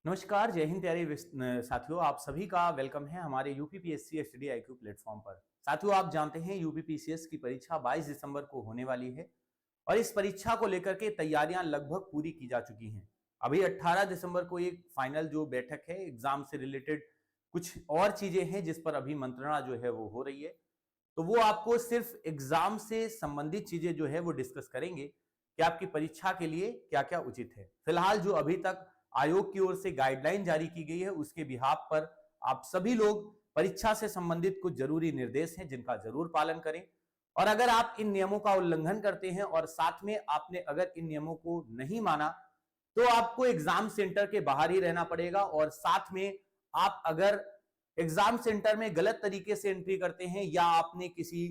नमस्कार, जय हिंद प्यारे साथियों। आप सभी का वेलकम है हमारे यूपीपीएससी स्टडी आईक्यू प्लेटफॉर्म पर। साथियों, आप जानते हैं यूपीपीसीएस की परीक्षा 22 दिसंबर को होने वाली है और इस परीक्षा को लेकर के तैयारियां लगभग पूरी की जा चुकी हैं। अभी 18 दिसंबर को एक फाइनल जो बैठक है एग्जाम से रिलेटेड कुछ और चीजें हैं जिस पर अभी मंत्रणा जो है वो हो रही है। तो वो आपको सिर्फ एग्जाम से संबंधित चीजें जो है वो डिस्कस करेंगे कि आपकी परीक्षा के लिए क्या क्या उचित है। फिलहाल जो अभी तक आयोग की ओर से गाइडलाइन जारी की गई है उसके बिहाफ पर आप सभी लोग परीक्षा से संबंधित कुछ जरूरी निर्देश हैं जिनका जरूर पालन करें। और अगर आप इन नियमों का उल्लंघन करते हैं और साथ में आपने अगर इन नियमों को नहीं माना तो आपको एग्जाम सेंटर के बाहर ही रहना पड़ेगा। और साथ में आप अगर एग्जाम सेंटर में गलत तरीके से एंट्री करते हैं या आपने किसी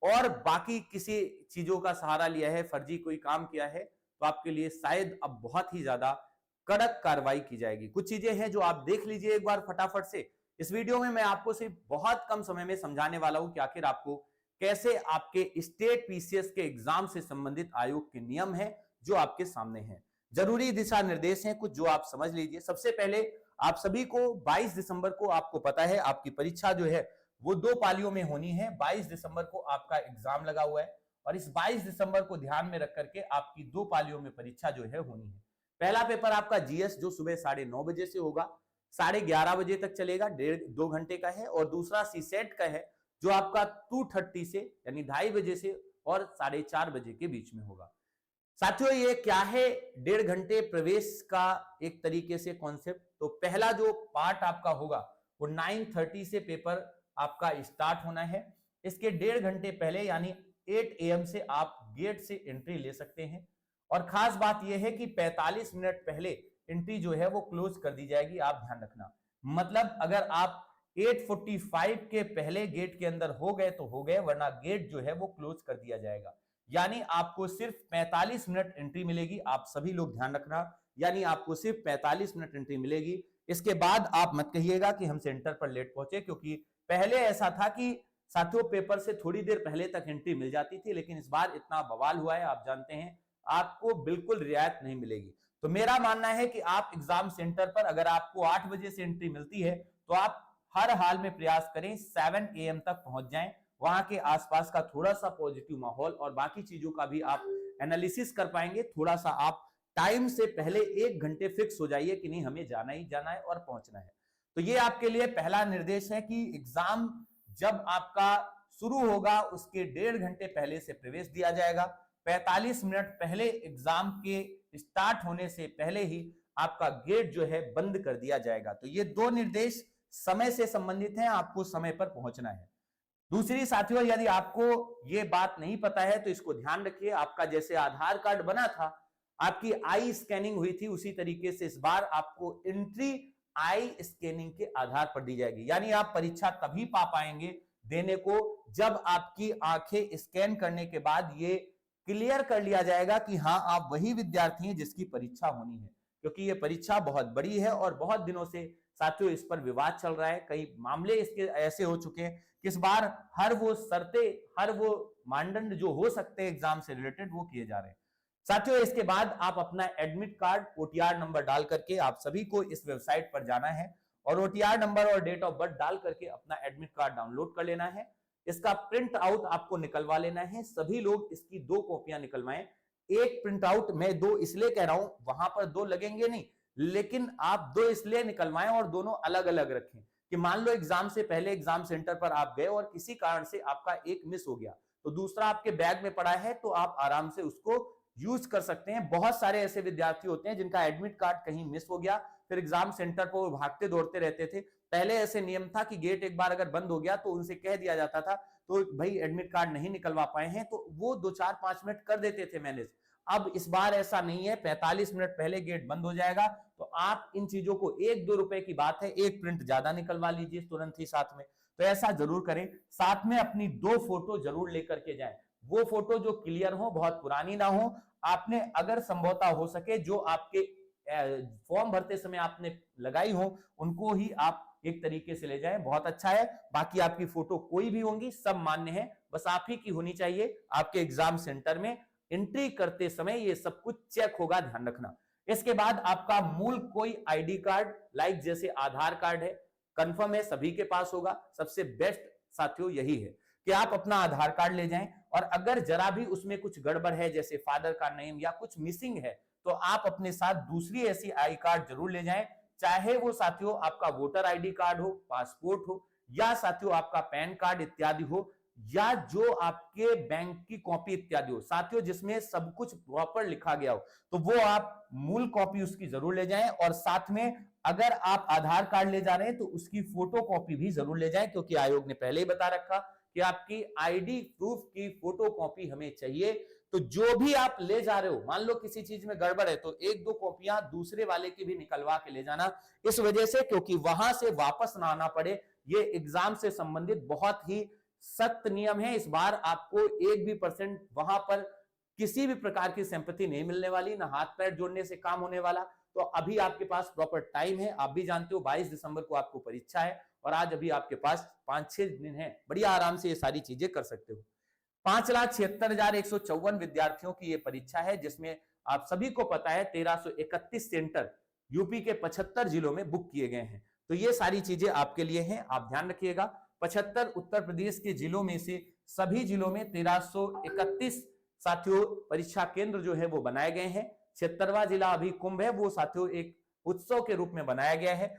और बाकी किसी चीजों का सहारा लिया है, फर्जी कोई काम किया है, तो आपके लिए शायद अब बहुत ही ज्यादा कड़क कार्रवाई की जाएगी। कुछ चीजें हैं जो आप देख लीजिए एक बार फटाफट से। इस वीडियो में मैं आपको सिर्फ बहुत कम समय में समझाने वाला हूं कि आखिर आपको कैसे आपके स्टेट पीसीएस के एग्जाम से संबंधित आयोग के नियम हैं जो आपके सामने हैं। जरूरी दिशा निर्देश हैं कुछ जो आप समझ लीजिए। सबसे पहले आप सभी को 22 दिसंबर को आपको पता है आपकी परीक्षा जो है वो दो पालियों में होनी है। 22 दिसंबर को आपका एग्जाम लगा हुआ है और इस 22 दिसंबर को ध्यान में रख करके आपकी दो पालियों में परीक्षा जो है होनी है। पहला पेपर आपका जीएस जो सुबह 9:30 बजे से होगा, 11:30 बजे तक चलेगा, 1.5-2 घंटे का है। और दूसरा सीसेट का है जो आपका 2:30 से यानी 2:30 बजे से और 4:30 बजे के बीच में होगा। साथियों, ये क्या है? 1.5 घंटे प्रवेश का एक तरीके से कॉन्सेप्ट। तो पहला जो पार्ट आपका होगा वो 9:30 से पेपर आपका स्टार्ट होना है। इसके 1.5 घंटे पहले यानी 8 AM से आप गेट से एंट्री ले सकते हैं। और खास बात यह है कि 45 मिनट पहले एंट्री जो है वो क्लोज कर दी जाएगी, आप ध्यान रखना। मतलब अगर आप 8:45 के पहले गेट के अंदर हो गए तो हो गए, वरना गेट जो है वो क्लोज कर दिया जाएगा। यानी आपको सिर्फ 45 मिनट एंट्री मिलेगी। आप सभी लोग ध्यान रखना, यानी आपको सिर्फ 45 मिनट एंट्री मिलेगी। इसके बाद आप मत कहिएगा कि हम सेंटर पर लेट पहुंचे, क्योंकि पहले ऐसा था कि साथियों पेपर से थोड़ी देर पहले तक एंट्री मिल जाती थी, लेकिन इस बार इतना बवाल हुआ है, आप जानते हैं, आपको बिल्कुल रियायत नहीं मिलेगी। तो मेरा मानना है कि आप एग्जाम सेंटर पर अगर आपको 8 बजे से एंट्री मिलती है तो आप हर हाल में प्रयास करें 7 AM तक पहुंच जाएं। वहां के आसपास का थोड़ा सा पॉजिटिव माहौल और बाकी चीजों का भी आप एनालिसिस कर पाएंगे। थोड़ा सा आप टाइम से पहले 1 घंटे फिक्स हो जाइए कि नहीं, हमें जाना ही जाना है और पहुंचना है। तो ये आपके लिए पहला निर्देश है कि एग्जाम जब आपका शुरू होगा उसके 1.5 घंटे पहले से प्रवेश दिया जाएगा। 45 मिनट पहले एग्जाम के स्टार्ट होने से पहले ही आपका गेट जो है बंद कर दिया जाएगा। तो ये दो निर्देश समय से संबंधित हैं, आपको समय पर पहुंचना है। दूसरी साथियों, यदि आपको ये बात नहीं पता है तो इसको ध्यान रखिए। आपका जैसे आधार कार्ड बना था, आपकी आई स्कैनिंग हुई थी, उसी तरीके से इस बार आपको एंट्री आई स्कैनिंग के आधार पर दी जाएगी। यानी आप परीक्षा तभी पा पाएंगे देने को जब आपकी आंखें स्कैन करने के बाद ये क्लियर कर लिया जाएगा कि हाँ आप वही विद्यार्थी हैं जिसकी परीक्षा होनी है। क्योंकि ये परीक्षा बहुत बड़ी है और बहुत दिनों से साथियों इस पर विवाद चल रहा है। कई मामले इसके ऐसे हो चुके हैं कि इस बार हर वो शर्तें, हर वो मानदंड जो हो सकते हैं एग्जाम से रिलेटेड वो किए जा रहे हैं। साथियों, इसके बाद आप अपना एडमिट कार्ड ओटीआर नंबर डाल करके आप सभी को इस वेबसाइट पर जाना है और ओटीआर नंबर और डेट ऑफ बर्थ डाल करके अपना एडमिट कार्ड डाउनलोड कर लेना है। इसका प्रिंट आउट आपको निकलवा लेना है। सभी लोग इसकी 2 कॉपियां निकलवाएं। एक प्रिंट आउट, मैं 2 इसलिए कह रहा हूं, वहां पर 2 लगेंगे नहीं, लेकिन आप 2 इसलिए निकलवाएं और दोनों अलग अलग रखें कि मान लो एग्जाम से पहले एग्जाम सेंटर पर आप गए और किसी कारण से आपका एक मिस हो गया तो दूसरा आपके बैग में पड़ा है, तो आप आराम से उसको यूज कर सकते हैं। बहुत सारे ऐसे विद्यार्थी होते हैं जिनका एडमिट कार्ड कहीं मिस हो गया, फिर एग्जाम सेंटर पर भागते दौड़ते रहते थे। पहले ऐसे नियम था कि गेट एक बार अगर बंद हो गया तो उनसे कह दिया जाता था तो भाई एडमिट कार्ड नहीं निकलवा पाए हैं तो वो 2-4-5 मिनट कर देते थे मैनेज। अब इस बार ऐसा नहीं है, 45 मिनट पहले गेट बंद हो जाएगा। तो आप इन चीजों को 1-2 रुपए की बात है, एक प्रिंट ज्यादा निकलवा लीजिए तुरंत ही साथ में। तो ऐसा जरूर करें। साथ में अपनी 2 फोटो जरूर लेकर के जाएं। वो फोटो जो क्लियर हो, बहुत पुरानी ना हो। आपने अगर संभवतः हो सके जो आपके फॉर्म भरते समय आपने लगाई हो उनको ही आप एक तरीके से ले जाएं, बहुत अच्छा है। बाकी आपकी फोटो कोई भी होंगी सब मान्य है, बस आप ही की होनी चाहिए। आपके एग्जाम सेंटर में एंट्री करते समय ये सब कुछ चेक होगा, ध्यान रखना। इसके बाद आपका मूल कोई आईडी कार्ड, लाइक जैसे आधार कार्ड है, कंफर्म है सभी के पास होगा। सबसे बेस्ट साथियों यही है कि आप अपना आधार कार्ड ले जाएं, और अगर जरा भी उसमें कुछ गड़बड़ है, जैसे फादर का नेम या कुछ मिसिंग है, तो आप अपने साथ दूसरी ऐसी आई कार्ड जरूर ले जाएं। चाहे वो साथियों आपका वोटर आईडी कार्ड हो, पासपोर्ट हो, या साथियों आपका पैन कार्ड इत्यादि हो, या जो आपके बैंक की कॉपी इत्यादि हो साथियों, जिसमें सब कुछ प्रॉपर लिखा गया हो, तो वो आप मूल कॉपी उसकी जरूर ले जाएं। और साथ में अगर आप आधार कार्ड ले जा रहे हैं तो उसकी फोटो कॉपी भी जरूर ले जाएं, क्योंकि आयोग ने पहले ही बता रखा कि आपकी आईडी प्रूफ की फोटो कॉपी हमें चाहिए। तो जो भी आप ले जा रहे हो, मान लो किसी चीज में गड़बड़ है, तो एक दो कॉपियां दूसरे वाले की भी निकलवा के ले जाना, इस वजह से क्योंकि वहां से वापस ना आना पड़े। ये एग्जाम से संबंधित बहुत ही सख्त नियम है। इस बार आपको 1% भी वहां पर किसी भी प्रकार की सिंपैथी नहीं मिलने वाली, ना हाथ पैर जोड़ने से काम होने वाला। तो अभी आपके पास प्रॉपर टाइम है। आप भी जानते हो 22 दिसंबर को आपको परीक्षा है, और आज अभी आपके पास 5-6 दिन है, बढ़िया आराम से ये सारी चीजें कर सकते हो। 5,76,154 विद्यार्थियों की ये परीक्षा है, जिसमें आप सभी को पता है 1331 सेंटर यूपी के 75 जिलों में बुक किए गए हैं। तो ये सारी चीजें आपके लिए हैं, आप ध्यान रखिएगा। 75 उत्तर प्रदेश के जिलों में से सभी जिलों में 1331 साथियों परीक्षा केंद्र जो है वो बनाए गए हैं। 76वां जिला अभी कुंभ है, वो साथियों एक उत्सव के रूप में बनाया गया है,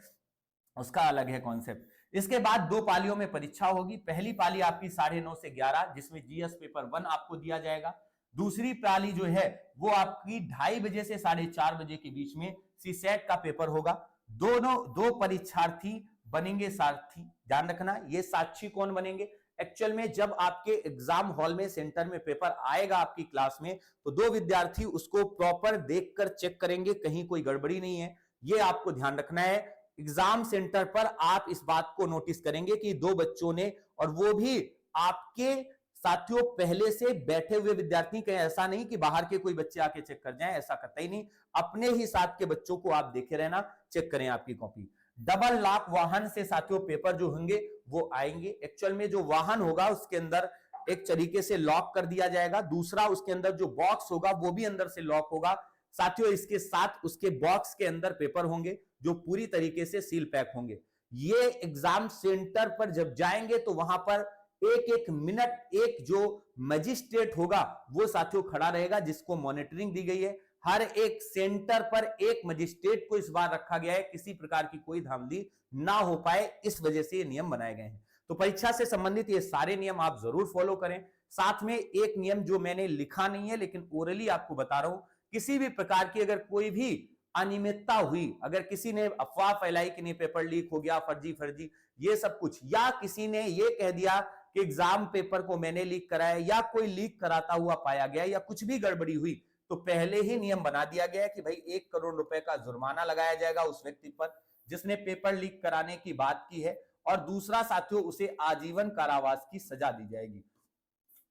उसका अलग है कॉन्सेप्ट। इसके बाद 2 पालियों में परीक्षा होगी। पहली पाली आपकी 9:30 से 11, जिसमें जीएस पेपर 1 आपको दिया जाएगा। दूसरी पाली जो है वो आपकी 2:30 बजे से 4:30 बजे के बीच में सीसेट का पेपर होगा। दोनों 2 परीक्षार्थी बनेंगे सारथी। ध्यान रखना, ये साक्षी कौन बनेंगे? एक्चुअल में जब आपके एग्जाम हॉल में सेंटर में पेपर आएगा आपकी क्लास में, तो 2 विद्यार्थी उसको प्रॉपर देखकर चेक करेंगे, कहीं कोई गड़बड़ी नहीं है, ये आपको ध्यान रखना है। एग्जाम सेंटर पर आप इस बात को नोटिस करेंगे कि 2 बच्चों ने, और वो भी आपके साथियों पहले से बैठे हुए विद्यार्थी, कहीं ऐसा नहीं कि बाहर के कोई बच्चे आके चेक कर जाएं, ऐसा कतई नहीं। अपने ही साथ के बच्चों को आप देखे रहना, चेक करें आपकी कॉपी। डबल लॉक वाहन से साथियों पेपर जो होंगे वो आएंगे। एक्चुअल में जो वाहन होगा उसके अंदर एक तरीके से लॉक कर दिया जाएगा, दूसरा उसके अंदर जो बॉक्स होगा वो भी अंदर से लॉक होगा। साथियों इसके साथ उसके बॉक्स के अंदर पेपर होंगे जो पूरी तरीके से सील पैक होंगे। ये एग्जाम सेंटर पर जब जाएंगे तो वहां पर एक एक मिनट एक जो मजिस्ट्रेट होगा वो साथियों खड़ा रहेगा, जिसको मॉनिटरिंग दी गई है। हर एक सेंटर पर एक मजिस्ट्रेट को इस बार रखा गया है, किसी प्रकार की कोई धांधली ना हो पाए, इस वजह से ये नियम बनाए गए हैं। तो परीक्षा से संबंधित ये सारे नियम आप जरूर फॉलो करें। साथ में एक नियम जो मैंने लिखा नहीं है लेकिन ओरली आपको बता रहा हूं, किसी भी प्रकार की अगर कोई भी अनियमितता हुई, अगर किसी ने अफवाह फैलाई कि नहीं पेपर लीक हो गया, फर्जी ये सब कुछ, या किसी ने ये कह दिया कि एग्जाम पेपर को मैंने लीक कराया, या कोई लीक कराता हुआ पाया गया, या कुछ भी गड़बड़ी हुई, तो पहले ही नियम बना दिया गया है कि भाई 1 करोड़ रुपए का जुर्माना लगाया जाएगा उस व्यक्ति पर जिसने पेपर लीक कराने की बात की है, और दूसरा साथियों उसे आजीवन कारावास की सजा दी जाएगी,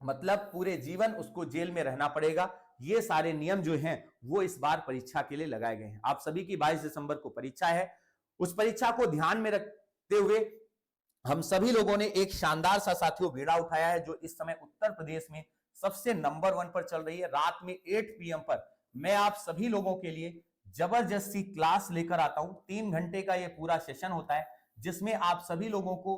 मतलब पूरे जीवन उसको जेल में रहना पड़ेगा। ये सारे नियम जो हैं वो इस बार परीक्षा के लिए लगाए गए हैं। आप सभी की 22 दिसंबर को परीक्षा है। उस परीक्षा को ध्यान में रखते हुए हम सभी लोगों ने एक शानदार सा साथियों बीड़ा उठाया है, जो इस समय उत्तर प्रदेश में सबसे नंबर 1 पर चल रही है। रात में 8 PM पर मैं आप सभी लोगों के लिए जबरदस्ती क्लास लेकर आता हूं। 3 घंटे का ये पूरा सेशन होता है, जिसमें आप सभी लोगों को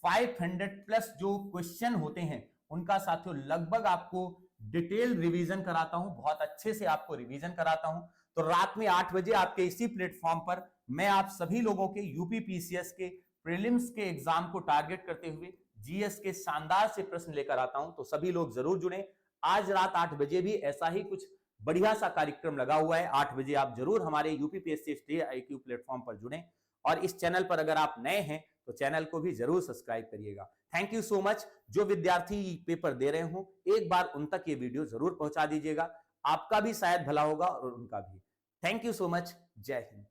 500 प्लस जो क्वेश्चन होते हैं उनका साथियों लगभग आपको डिटेल रिवीजन कराता हूं, बहुत अच्छे से आपको रिवीजन कराता हूं। तो रात में 8 बजे आपके इसी प्लेटफॉर्म पर मैं आप सभी लोगों के यूपी पीसीएस के प्रीलिम्स के एग्जाम को टारगेट करते हुए जीएस के शानदार से प्रश्न लेकर आता हूं। तो सभी लोग जरूर जुड़ें। आज रात 8 बजे भी ऐसा ही कुछ बढ़िया सा कार्यक्रम लगा हुआ है। 8 बजे आप जरूर हमारे यूपीपीएससी स्टडी आईक्यू प्लेटफॉर्म पर जुड़ें, और इस चैनल पर अगर आप नए हैं तो चैनल को भी जरूर सब्सक्राइब करिएगा। Thank you so much. जो विद्यार्थी पेपर दे रहे हो एक बार उन तक ये वीडियो जरूर पहुंचा दीजिएगा, आपका भी शायद भला होगा और उनका भी। Thank you so much. जय हिंद।